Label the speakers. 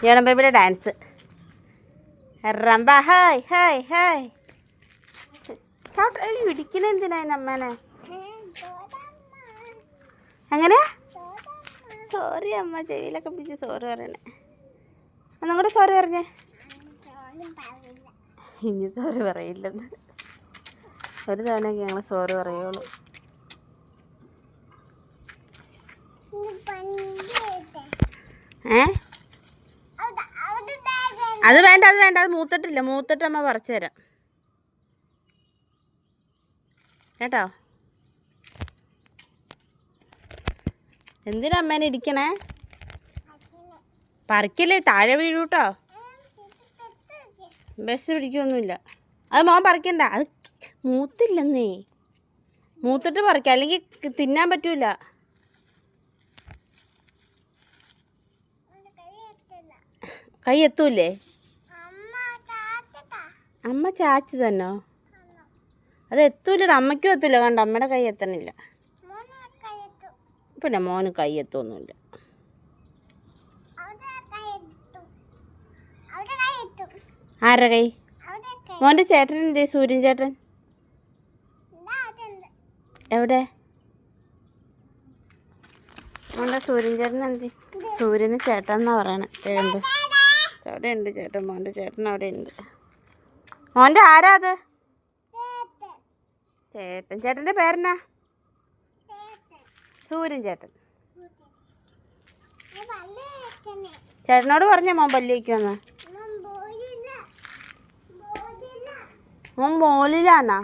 Speaker 1: ജിയോണം ബേബിയുടെ dance. റംബ hi hi hi. ഇടിക്കുന്ന എന്തിനാ അമ്മേനെ? എങ്ങനെയാ? സോറി അമ്മ, ചെവിയിലൊക്കെ പിടിച്ച് സോറി പറയണേ. ഒന്നും കൂടെ സോറി പറഞ്ഞേ. ഇനി സോറി പറയില്ലെന്ന്. ഒരു തവണയൊക്കെ ഞങ്ങൾ സോറി പറയുള്ളൂ. അത് വേണ്ട, അത് വേണ്ട, അത് മൂത്തിട്ടില്ല. മൂത്തിട്ട് അമ്മ പറിച്ചു തരാം കേട്ടോ. എന്തിനാ അമ്മേനെ ഇടിക്കണേ? പറിക്കില്ലേ, താഴെ വീഴൂ കേട്ടോ. ബസ് പിടിക്കൊന്നുമില്ല. അത് മോൻ പറിക്കണ്ട, അത് മൂത്തില്ലെന്നേ. മൂത്തിട്ട് പറിക്കാം, അല്ലെങ്കിൽ തിന്നാൻ പറ്റൂല. കൈ എത്തൂലേ? അമ്മ ചാച്ചി തന്നോ? അത് എത്തൂലടാ, അമ്മയ്ക്കും എത്തൂല. കണ്ടോ, അമ്മയുടെ കൈ എത്തണില്ല. പിന്നെ മോന് കൈ എത്തൊന്നുമില്ല. ആരുടെ കൈ? മോൻ്റെ ചേട്ടനെന്തേ? സൂര്യൻ ചേട്ടൻ എവിടെ? മോൻ്റെ സൂര്യൻ ചേട്ടൻ എന്തി? സൂര്യന് ചേട്ടൻ എന്നാ പറയണേ. ഉണ്ട്, അവിടെ ഉണ്ട് ചേട്ടൻ. മോൻ്റെ ചേട്ടൻ അവിടെ ഉണ്ട്. മോൻ്റെ ആരാ അത്? ചേട്ടൻ. ചേട്ടൻ്റെ പേരെന്നാ? സൂര്യൻ ചേട്ടൻ. ചേട്ടനോട് പറഞ്ഞോ മോൻ പല്ല് വയ്ക്കുമെന്ന്. മോൻ മോളിലാന്നാ?